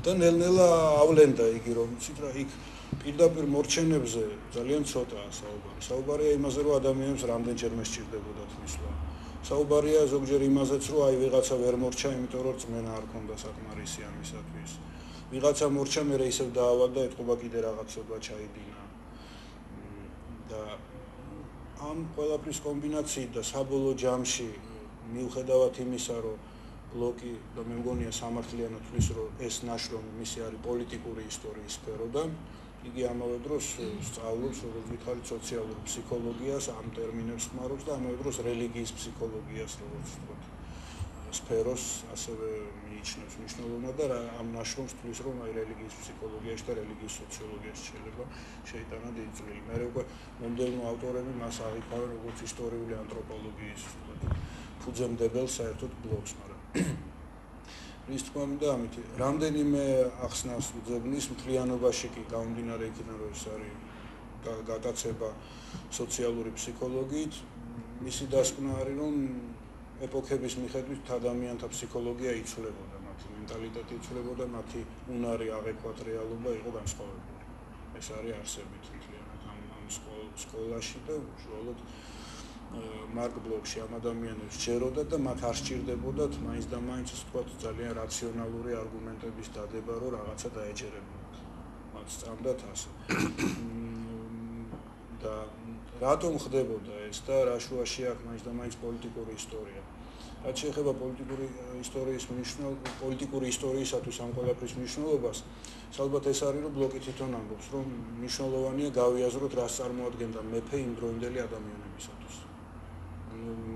და ნელ-ნელა ავლენდა იგი რომ იცით რა იქ პირდაპირ მორჩენებზე ძალიან ცოტაა საუბარი. საუბარია იმაზე რომ ადამიანებს რამდენჯერმე სჭირდებოდათ მისვლა. საუბარია ზოგჯერ იმაზეც რომ აი ვიღაცა ვერ მორჩა, იმიტომ რომ წმენა არ ქონდა საკმარისი ამისათვის. ვიღაცა მორჩა, მერე ისევ დაავადდა, ეთყობა კიდე რაღაცა ჩაიდინა. და ამ ყველაფრის კომბინაციით და საბოლოო ჯამში მიუხედავად იმისა, რომ ბლოკი და მე მგონია სამართლიანად თვლის, რომ ეს ნაშრომი მისი არის პოლიტიკური ისტორიის სფეროდან, იგი ამავე დროს სწავლობს, როგორც ვითხარით, სოციალურ ფსიქოლოგიას, ამ ტერმინებს ხმარობს და ამავე დროს რელიგიის ფსიქოლოგიას, როგორც ვთქვათ, სფეროს ასევე მიიჩნევს მნიშვნელოვნად და ამ ნაშრომს თვლის, რომ აი რელიგიის ფსიქოლოგიაში და რელიგიის სოციოლოგიაში შეიძლება შეიტანად იწვილი. მე უკვე მომდევნო ავტორები მას აღიქვამენ როგორც ისტორიული ანთროპოლოგიის ფუძემდებელ საერთოდ ბლოკს, მაგრამ რის თქმა უნდა ამით რამდენიმე ახსნას უძებნის მთლიანობაში კი გამომდინარე იქიდან რომ ეს არის გატაცება სოციალური ფსიქოლოგიით მისი დასკვნა არის რომ ეპოქების მიხედვით ადამიანთა ფსიქოლოგია იცვლებოდა, მათი მენტალიტეტი იცვლებოდა, მათი უნარი აღეკვათ რეალობა იყო განსხვავებული. ეს არის არსებით მთლიანად ამ სკოლაში და უშუალოდ მარკ ბლოკში ამ ადამიანებს ჯეროდა და მათ არ სჭირდებოდათ მაინც და მაინც ვთქვათ ძალიან რაციონალური არგუმენტების დადება რომ რაღაცა დაეჯერებოდათ. მათ სწამდათ ასე. და რატომ ხდებოდა ეს და რა შუაში აქვს მაინც და მაინც პოლიტიკური ისტორია. რაც შეეხება პოლიტიკური ისტორიისათვის ამ ყველაფრის მნიშვნელობას, ალბათ ეს არის რომ ბლოკი თვითონ ამბობს, რომ მნიშვნელოვანია გავიაზროთ რას წარმოადგენდა მეფე იმდროინდელი ადამიანებისათვის.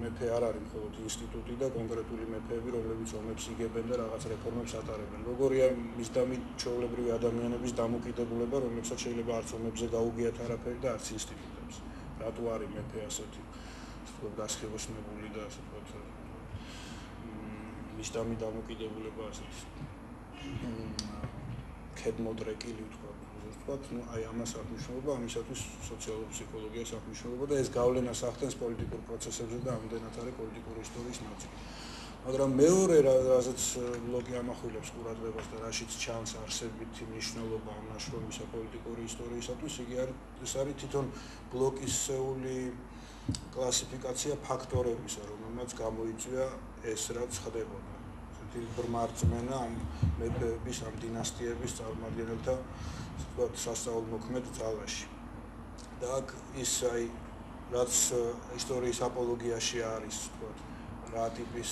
მეფე არ არის მხოლოდ ინსტიტუტი და კონკრეტული მეფეები, რომლებიც ომებს იგებენ და რაღაც რეფორმებს ატარებენ. როგორია მისდამით ჩვეულებრივი ადამიანების დამოკიდებულება, რომლებსაც შეიძლება არც ომებზე გაუგიათ არაფერი და არც ინსტიტუტებს. რატო არის მეფე ასეთი, ვთქვათ, გასხივოსნებული და ასე ვთქვათ, მისდამი დამოკიდებულება ასეთი ქედმოდრეკილი ვთქვათ, ну აი ამას აღნიშნულობა, ამისათვის სოციალური ფსიქოლოგიას აღნიშნულობა და ეს გავლენას ახდენს პოლიტიკურ პროცესებზე და ამდენად არის პოლიტიკური ისტორიის ნაწილი. მაგრამ მეორე რაზეც ბლოკი ამახვილებს ყურადღებას და რაშიც ჩანს არსებითი მნიშვნელობა ამ ნაშრომისა პოლიტიკური ისტორიისათვის, ეს არის თვითონ ბლოკისეული კლასიფიკაცია ფაქტორებისა, რომელმაც გამოიწვია ეს რაც ხდებოდა. ესეთი ბრმარწმენა ამ მეფეების, ამ დინასტიების წარმომადგენელთა ვთქვათ სასწაულმოქმედ ძალაში. და აქ ის აი რაც ისტორიის აპოლოგიაში არის, ვთქვათ, რა ტიპის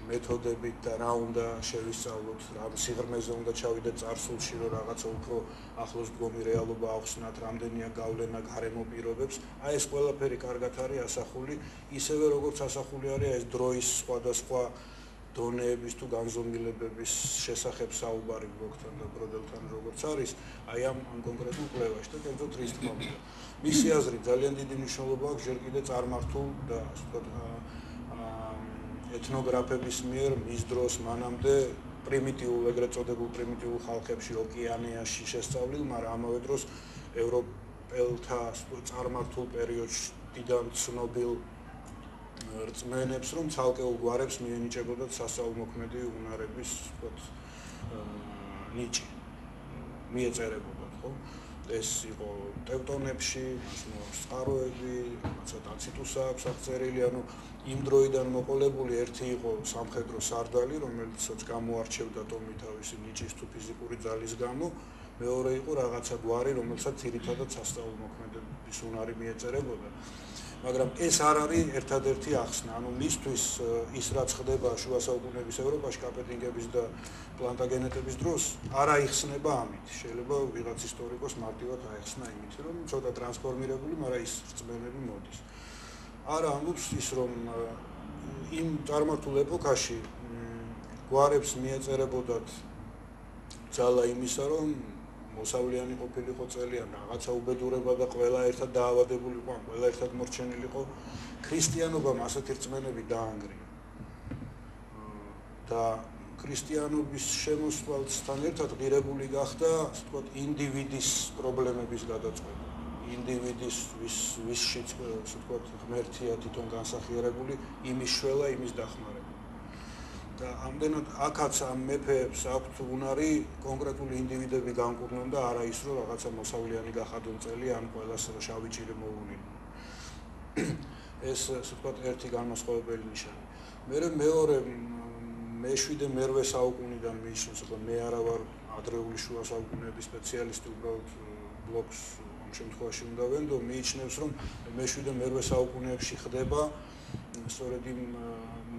მეთოდებით და რა უნდა შევისწავლოთ, რა სიღრმეზე უნდა ჩავიდეთ წარსულში, რომ რაღაცა უფრო ახლოს დგომი რეალობა ახსნათ, რამდენია გავლენა გარემო პირობებს, აი ეს ყველაფერი კარგად არის ასახული, ისევე როგორც ასახული არის ეს დროის სხვადასხვა დონეების თუ განზომილებების შესახებ საუბარი ბლოკთან და ბროდელთან როგორც არის, აი ამ კონკრეტულ კვლევაში და კერძოდ რის თქმა უნდა. მისი აზრით ძალიან დიდი მნიშვნელობა აქვს ჯერ კიდე წარმართულ და ასე ვთქვათ ეთნოგრაფების მიერ მის დროს მანამდე პრიმიტიულ, ეგრეთ წოდებულ პრიმიტიულ ხალხებში ოკეანეაში შესწავლილ, მაგრამ ამავე დროს ევროპელთა წარმართულ პერიოდიდან ცნობილ რწმენებს, რომ ცალკეულ გვარებს მიენიჭებოდათ სასწაულმოქმედი უნარების, ვთქვათ, ნიჭი. მიეწერებოდათ, ხო? ეს იყო ტევტონებში, წყაროები, რაღაცა ტაციტუსა აქვს აღწერილი, ანუ იმ დროიდან მოყოლებული ერთი იყო სამხედრო სარდალი, რომელიცაც გამოარჩევდა ტომი თავისი ნიჭის თუ ფიზიკური ძალის გამო, მეორე იყო რაღაცა გვარი, რომელსაც ძირითადად სასწაულმოქმედების უნარი მიეწერებოდა. მაგრამ ეს არ არის ერთადერთი ახსნა, ანუ მისთვის ის რაც ხდება შუა საუკუნეების ევროპაში კაპეტინგების და პლანტაგენეტების დროს არ აიხსნება ამით. შეიძლება ვიღაც ისტორიკოს მარტივად აეხსნა იმით, რომ ცოტა ტრანსფორმირებული, მაგრამ ის რწმენები მოდის. არა ამბობს ის, რომ იმ წარმართულ ეპოქაში გვარებს მიეწერებოდათ ძალა იმისა, რომ მოსავლიანი ყოფილიყო წელიან, რაღაცა უბედურება და ყველა ერთად დაავადებულიყო, ყველა ერთად მორჩენილიყო, ქრისტიანობამ ასეთი რწმენები დაანგრია. და ქრისტიანობის შემოსვლასთან ერთად ღირებული გახდა, ასე ვთქვათ, ინდივიდის პრობლემების გადაწყვეტა. ინდივიდის ვისშიც, ასე ვთქვათ, ღმერთია თვითონ განსახიერებული, იმის შველა, იმის დახმარება. და ამდენად აქაც ამ მეფეებს აქვთ უნარი კონკრეტული ინდივიდები განკურნონ და არა ის რომ რაღაცა მოსავლიანი გახადონ წელი ან ყველას შავი ჭირი მოუვლინა. ეს ასე ვთქვათ ერთი განმასხვავებელი ნიშანი. მეორე მე-7 მე-8 საუკუნიდან მისვლის, მე არა ვარ ადრეული შუა საუკუნეების სპეციალისტი, უბრალოდ ბლოგს ამ შემთხვევაში უნდა ვენდო, მიიჩნევს რომ მე-7 მე-8 საუკუნეებში ხდება სწორედ იმ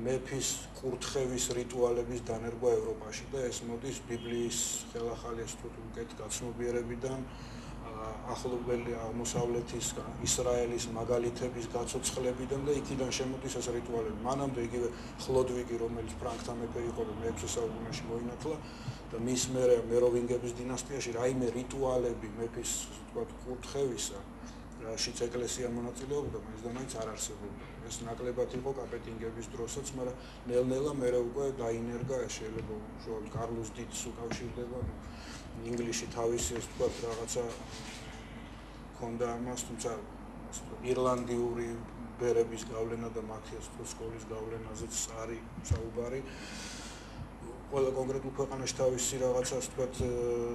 მეფის კურთხევის რიტუალების დანერგვა ევროპაში და ეს მოდის ბიბლიის ხელახალი უკეთ გაცნობიერებიდან ახლობელი აღმოსავლეთის ისრაელის მაგალითების გაცოცხლებიდან და იქიდან შემოდის ეს რიტუალები. მანამდე იგივე ხლოდვიგი, რომელიც ფრანკთა მეფე იყო და მე-6 საუკუნეში მოინათლა და მის მერე მეროვინგების დინასტიაში რაიმე რიტუალები მეფის ვთქვათ კურთხევისა, რაშიც ეკლესია მონაწილეობდა, მაინც არ არსებობდა. ეს ნაკლებად იყო კაპეტინგების დროსაც, მაგრამ ნელ-ნელა მერე უკვე დაინერგა, ეს შეიძლება უშუალოდ კარლოს დიდს უკავშირდება, ინგლისში თავისი ეს ვთქვათ რაღაცა ჰქონდა ამას, თუმცა ირლანდიური ბერების გავლენა და მათი ეს სკოლის გავლენაზეც არის საუბარი. ყველა კონკრეტულ ქვეყანაში თავისი რაღაცა ასე ვთქვათ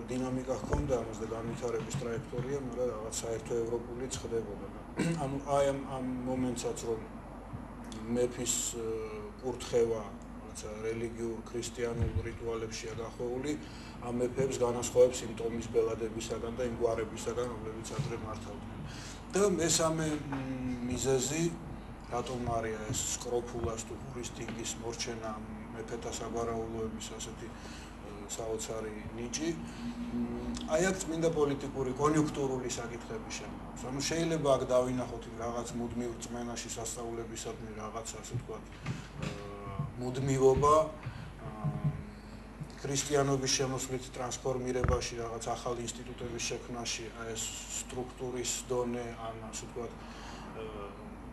დინამიკა ჰქონდა ამას და განვითარების ტრაექტორია, მაგრამ რაღაც საერთო ევროპულიც ხდებოდა. ანუ აი ამ მომენტსაც რომ მეფის კურთხევა რაღაცა რელიგიურ ქრისტიანულ რიტუალებშია გახვეული, ამ მეფეებს განასხვავებს იმ ტომის ბელადებისაგან და იმ გვარებისაგან, რომლებიც ადრე მართავდნენ. და მესამე მიზეზი, რატომ არის ეს სკროფულას თუ ხურისტინგის მორჩენა მეფეთა საგვარაულოების ასეთი საოცარი ნიჭი, აი აქ წმინდა პოლიტიკური კონიუნქტურული საკითხები შემოგვს. ანუ შეიძლება აქ დავინახოთ რაღაც მუდმივ რწმენაში სასწაულებისადმი რაღაც ასე ვთქვათ მუდმივობა ქრისტიანობის შემოსვლით ტრანსფორმირებაში, რაღაც ახალი ინსტიტუტების შექმნაში, ეს სტრუქტურის დონე, ან ასე ვთქვათ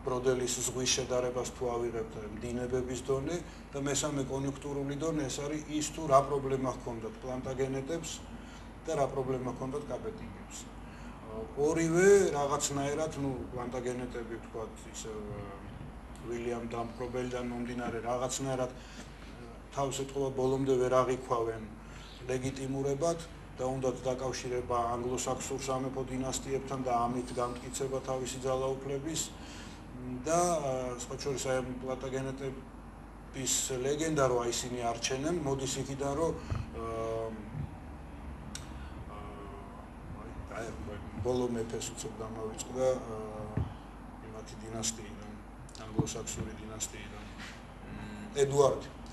ბროდელის ზღვის შედარებას თუ ავიღებთ დინებების დონე და მესამე კონიუნქტურული დონე ეს არის ის თუ რა პრობლემა ჰქონდათ პლანტაგენეტებს და რა პრობლემა ჰქონდათ კაპეტინგებს. ორივე რაღაცნაირად, პლანტაგენეტები ვთქვათ ისე ვილიამ დამპყრობელიდან მომდინარე რაღაცნაირად თავს ეთყობა ბოლომდე ვერ აღიქვავენ ლეგიტიმურებად და უნდათ დაკავშირება ანგლო-საქსონურ სამეფო დინასტიებთან და ამით გამტკიცება თავისი ძალაუფლების და სხვა შორის აი პლანტაგენეტების ლეგენდა რომ ისინი არჩენენ, მოდის იქიდან რომ ბოლო მეფეს უცებ დამავიწყდა იმათი დინასტიიდან, ანგლო-საქსონური დინასტიიდან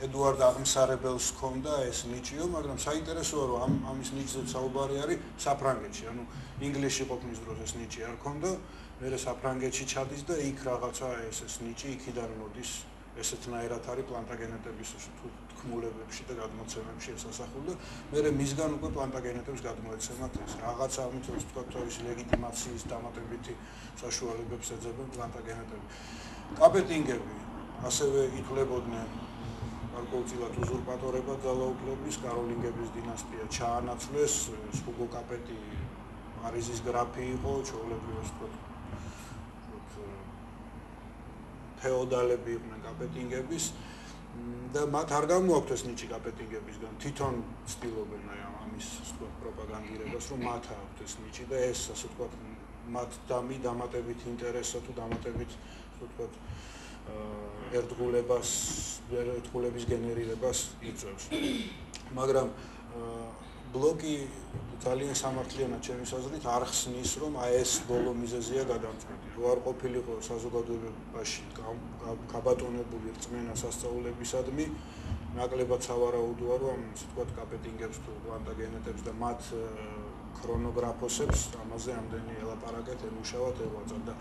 ედუარდ აღმსარებელს ჰქონდა ეს ნიჭიო, მაგრამ საინტერესოა რომ ამის ნიჭზე საუბარი არის საფრანგეთში, ანუ ინგლისში ყოფნის დროს ეს ნიჭი არ ჰქონდა, მერე საფრანგეთში ჩადის და იქ რაღაცა ეს ნიჭი იქიდან მოდის, ესეთნაირად არის პლანტაგენეტების თქმულებებში და გადმოცემებში ესასახული და მერე მისგან უკვე პლანტაგენეტებს გადმოეცემათ ეს რაღაცა ამით რომ ვთქვათ თავის ლეგიტიმაციის დამატებითი საშუალებებს ეძებენ პლანტაგენეტები. კაპეტინგები ასევე ითვლებოდნენ გარკვეულწილად უზურპატორებად ძალაუფლების, კაროლინგების დინასტია ჩაანაცვლეს, ჰუგო კაპეტი პარიზის გრაფი იყო, ჩვეულებრივ ვთქვათ ფეოდალები იყვნენ კაპეტინგების და მათ არ გამოაქვთ ეს ნიჭი კაპეტინგებისგან, თვითონ ცდილობენ აი ამის ვთქვათ პროპაგანდირებას, რომ მათ აქვთ ეს ნიჭი და ეს ასე ვთქვათ მათ დამატებით ინტერესსა თუ დამატებით ვთქვათ ერთგულების გენერირებას იწვევს. მაგრამ ბლოკი ძალიან სამართლიანად ჩემის აზრით არ ხსნის, რომ აი ეს ბოლო მიზეზია გადამწყვეტი. რო არ ყოფილიყო საზოგადოებაში გაბატონებული რწმენა სასწაულებისადმი, ნაკლებად სავარაუდოა, რომ ასე ვთქვათ კაპეტინგებს თუ პლანტაგენეტებს და მათ ქრონოგრაფოსებს ამაზე ამდენი ელაპარაკეთ, ემუშავათ, ევაწათ და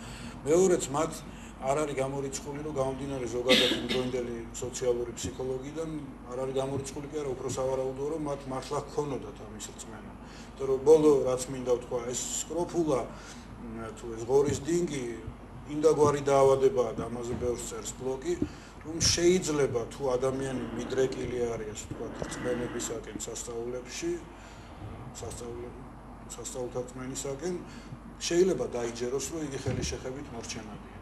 მეორეც მათ არ არის გამორიცხული, რომ გამომდინარე ზოგადად იმდროინდელი სოციალური ფსიქოლოგიიდან არ არის გამორიცხული კი არა, უფრო სავარაუდოა, რომ მათ მართლა ჰქონოდათ ამის რწმენა. იმიტომ რომ ბოლო რაც მინდა ვთქვა, ეს სკროფულა თუ ეს ღორის დინგი ინდაგვარი დაავადებაა და ამაზე ბევრს წერს ბლოკი, რომ შეიძლება თუ ადამიანი მიდრეკილი არის, ასე ვთქვათ, რწმენებისაკენ სასწაულებში, სასწაულთა რწმენისაკენ, შეიძლება დაიჯეროს, რომ იგი ხელის შეხებით მორჩენადია.